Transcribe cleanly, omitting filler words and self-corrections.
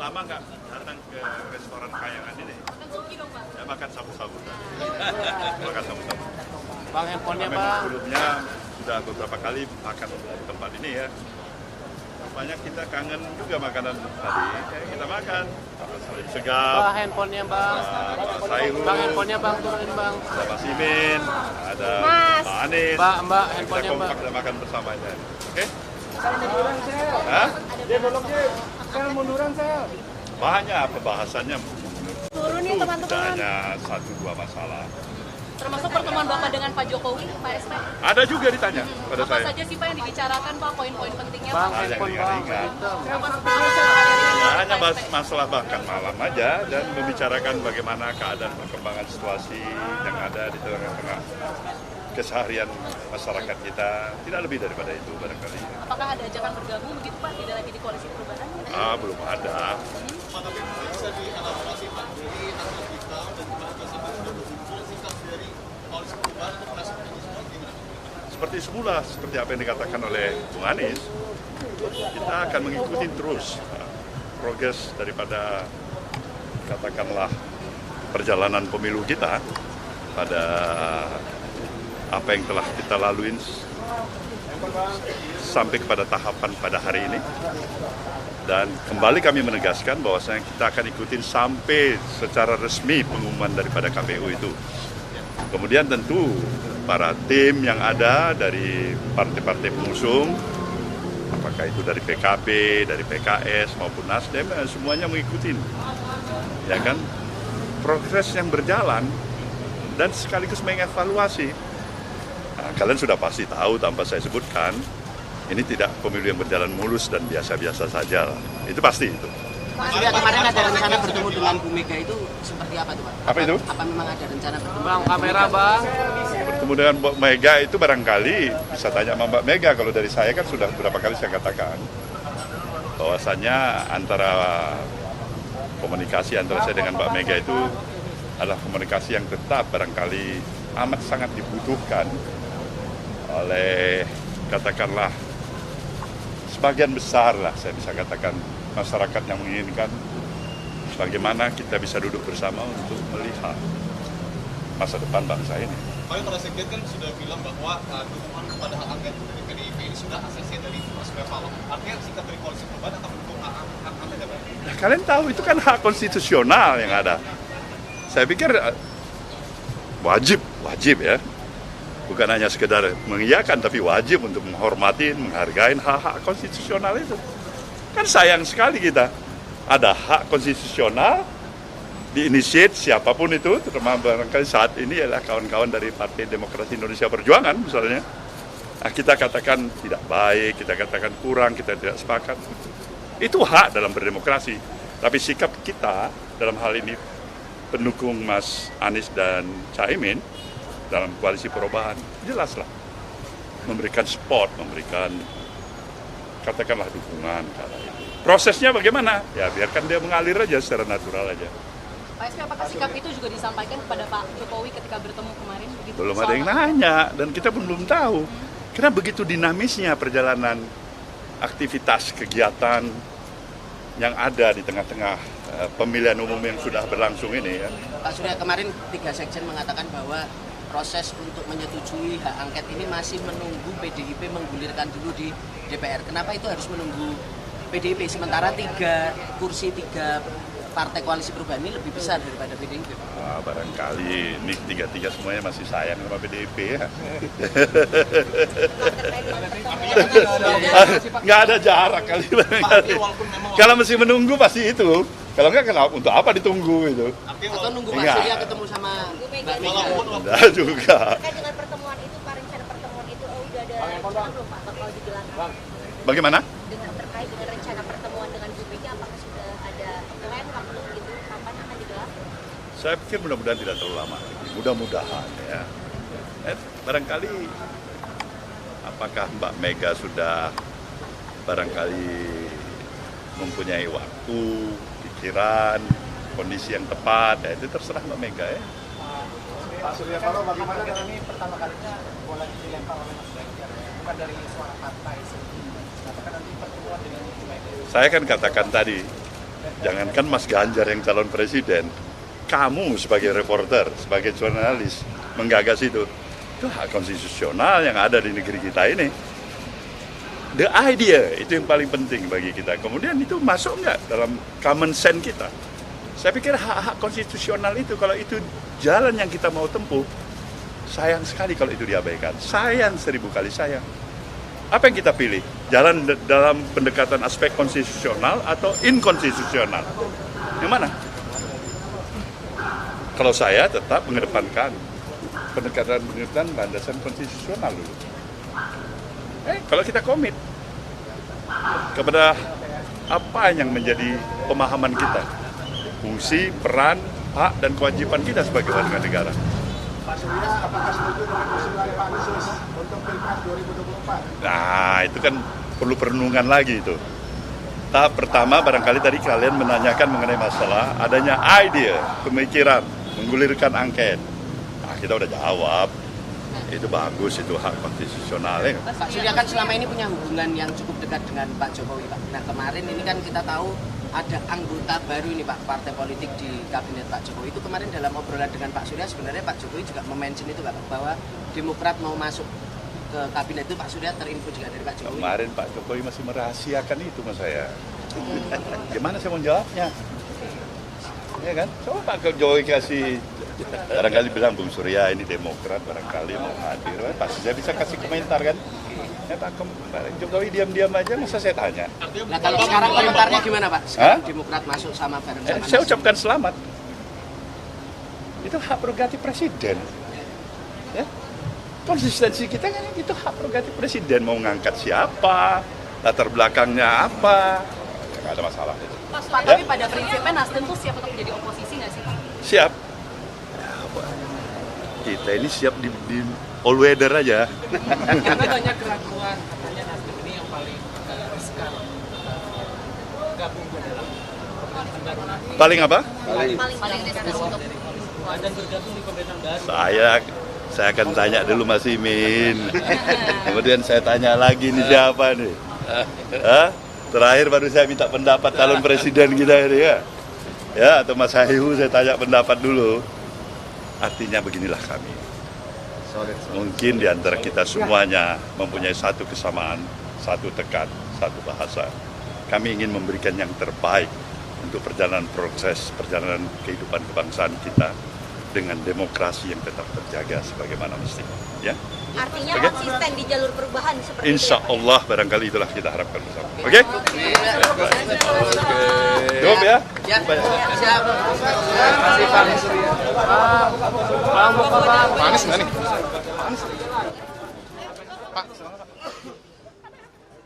lama nggak datang ke restoran Kayangan ini. Ya makan sabu-sabu. Makan sabu-sabu. Bang, handphonenya Memang Bang. sebelumnya sudah beberapa kali makan di tempat ini ya. Banyak kita kangen juga makanan tadi. Kita makan. Pak Salim Segaf. Bang, handphonenya Bang. Pak Sairul. Bang, handphonenya Bang, turunin Bang. Ada Pak Simin. Ada Pak Anies. Mbak, Kita handphonenya Mbak. kompak dan makan bersamanya. Oke? Hah? Dia nolong saya munduran saya. Banyak pembahasannya. Turun nih Tidak teman-teman. hanya satu dua masalah. Termasuk pertemuan Bapak dengan Pak Jokowi, Pak SP. Ada juga ditanya pada Apa saya. saja sih Pak yang dibicarakan Pak, poin-poin pentingnya Bang, Pak? handphone Bang. ringan-ringan. Apa sebenarnya Ya, hanya masalah bahkan malam aja dan membicarakan bagaimana keadaan perkembangan situasi yang ada di tengah-tengah keseharian masyarakat kita. Tidak lebih daripada itu barangkali. Apakah ada ajakan bergabung begitu Pak, tidak lagi di koalisi perubahan? Belum ada. Seperti semula, seperti apa yang dikatakan oleh Bung Anies, kita akan mengikuti terus progres daripada katakanlah perjalanan pemilu kita pada apa yang telah kita laluin sampai kepada tahapan pada hari ini. Dan kembali kami menegaskan bahwasanya kita akan ikutin sampai secara resmi pengumuman daripada KPU itu. Kemudian tentu para tim yang ada dari partai-partai pengusung, apakah itu dari PKB, dari PKS maupun Nasdem, semuanya mengikuti, ya kan, progres yang berjalan dan sekaligus mengevaluasi. Nah, kalian sudah pasti tahu tanpa saya sebutkan, ini tidak pemilu yang berjalan mulus dan biasa-biasa saja lah. Itu pasti itu. Pak Surya, kemarin ada rencana bertemu dengan Bu Mega itu seperti apa tuh Pak? Apa itu? Apa memang ada rencana bertemu? Bang, kamera Bang. Bertemu dengan Mbak Mega itu barangkali bisa tanya sama Mbak Mega. Kalau dari saya kan sudah beberapa kali saya katakan bahwasannya antara komunikasi antara saya dengan Mbak Mega itu adalah komunikasi yang tetap barangkali amat sangat dibutuhkan oleh katakanlah sebagian besar lah saya bisa katakan masyarakat yang menginginkan bagaimana kita bisa duduk bersama untuk melihat masa depan bangsa ini. Pak, para sekjen kan sudah bilang bahwa dukungan kepada hak angket dari PDIP ini sudah ACC dari Surya Paloh. Artinya sikap dari koalisi perubahan akan mendukung hak angket ya Pak? Nah, kalian tahu itu kan hak konstitusional yang ada. Saya pikir wajib ya. Bukan hanya sekedar mengiyakan, tapi wajib untuk menghormati, menghargai hak-hak konstitusional itu. Kan sayang sekali kita ada hak konstitusional diinisiat siapapun itu, terutama barangkali saat ini adalah kawan-kawan dari Partai Demokrasi Indonesia Perjuangan misalnya. Nah, kita katakan tidak baik, kita katakan kurang, kita tidak sepakat. Itu hak dalam berdemokrasi. Tapi sikap kita dalam hal ini pendukung Mas Anies dan Caimin dalam koalisi perubahan, jelaslah memberikan support, memberikan katakanlah dukungan kala itu. Prosesnya bagaimana? Ya biarkan dia mengalir aja secara natural aja. Pak SP, apakah sikap itu juga disampaikan kepada Pak Jokowi ketika bertemu kemarin? Begitu, Belum ada yang nanya dan kita pun belum tahu. Karena begitu dinamisnya perjalanan aktivitas kegiatan yang ada di tengah-tengah pemilihan umum yang sudah berlangsung ini ya. Pak Surya, kemarin 3 sekjen mengatakan bahwa proses untuk menyetujui hak angket ini masih menunggu PDIP menggulirkan dulu di DPR. Kenapa itu harus menunggu PDIP? Sementara 3 kursi 3 partai koalisi perubahan ini lebih besar daripada PDIP. Barangkali ini tiga-tiga semuanya masih sayang sama PDIP ya. Nggak ada jarak kali. Kalau masih menunggu pasti itu. Kalau nggak, kenapa? Untuk apa ditunggu itu? Atau nunggu Pak Enggak. Surya ketemu sama Mbak Mega? Enggak juga. Terkait dengan pertemuan itu, Pak, rencana pertemuan itu udah ada rencana belum Pak bakal digelar? Bagaimana? Terkait dengan rencana pertemuan dengan Bu Mega, apakah sudah ada plan waktu gitu kapan akan digelar? Saya pikir mudah-mudahan tidak terlalu lama. Mudah-mudahan ya. Barangkali apakah Mbak Mega sudah barangkali mempunyai waktu, pikiran, kondisi yang tepat, ya itu terserah Mbak Mega ya. Pak Surya Paloh, bagaimana dengan ini pertama kalinya bola dilempar oleh Mas Ganjar, bukan dari suara partai. Katakan nanti pertemuan dengan Bu Mega. Saya kan katakan tadi, Jangankan Mas Ganjar yang calon presiden, kamu sebagai reporter, sebagai jurnalis menggagas itu hak konstitusional yang ada di negeri kita ini. The idea itu yang paling penting bagi kita. Kemudian itu masuk nggak dalam common sense kita? Saya pikir hak-hak konstitusional itu, kalau itu jalan yang kita mau tempuh, sayang sekali kalau itu diabaikan. Sayang 1000 kali sayang. Apa yang kita pilih? Jalan dalam pendekatan aspek konstitusional atau inkonstitusional? Yang mana? Kalau saya tetap mengedepankan pendekatan landasan konstitusional dulu. Kalau kita komit kepada apa yang menjadi pemahaman kita, fungsi, peran, hak, dan kewajiban kita sebagai warga negara. Pak Surya, apakah setuju dengan usulan Pak Khusus untuk Pilpres 2024? Nah, itu kan perlu perenungan lagi itu. Tahap pertama barangkali tadi kalian menanyakan mengenai masalah adanya ide, pemikiran, menggulirkan angket. Nah, kita udah jawab. Itu bagus, itu hak konstitusional. Pak Surya kan selama ini punya hubungan yang cukup dekat dengan Pak Jokowi, Pak. Nah, kemarin ini kan kita tahu ada anggota baru ini, Pak, partai politik di kabinet Pak Jokowi. Itu kemarin dalam obrolan dengan Pak Surya, sebenarnya Pak Jokowi juga mention itu, Pak, bahwa Demokrat mau masuk ke kabinet itu. Pak Surya terinfo juga dari Pak Jokowi. Kemarin Pak Jokowi masih merahasiakan itu sama saya. Gimana saya mau jawabnya? Ya kan? Coba Pak Jokowi kasih, barangkali bilang Bung Surya ini Demokrat, barangkali mau hadir. Pasti saya bisa kasih komentar kan? Ya Pak Jokowi diam-diam aja, masa saya tanya? Nah, kalau sekarang komentarnya gimana, Pak? Sekarang Demokrat masuk sama bareng sama Saya ucapkan selamat. Itu hak prerogatif presiden. Ya. Konsistensi kita kan itu hak prerogatif presiden, mau ngangkat siapa, latar belakangnya apa, nggak ada masalah itu. Pak, tapi pada prinsipnya Nasdem tuh siap untuk menjadi oposisi nggak sih, Pak? Siap. Kita ini siap di all weather aja. Karena banyak keraguan, katanya Nasdem ini yang paling riskan gabung ke dalam pemerintahan baru nanti. Paling apa? Paling riskan untuk Dan bergabung di pemerintahan baru. Saya akan tanya dulu Mas Imin. Kemudian saya tanya lagi nih siapa nih? Hah? Terakhir baru saya minta pendapat calon presiden kita ini ya. Ya, atau Mas Hayu saya tanya pendapat dulu. Artinya beginilah kami. Mungkin di antara kita semuanya mempunyai satu kesamaan, satu tekad, satu bahasa. Kami ingin memberikan yang terbaik untuk perjalanan perjalanan kehidupan kebangsaan kita dengan demokrasi yang tetap terjaga sebagaimana mestinya. Ya? artinya konsisten di jalur perubahan seperti Insya itu ya, Pak? Allah barangkali itulah kita harapkan bersama. Oke? Cukup ya? Ya, siap. Terima kasih Pak Surya. Pak, mau Pak? Panis nggak nih? Pak, silakan Pak.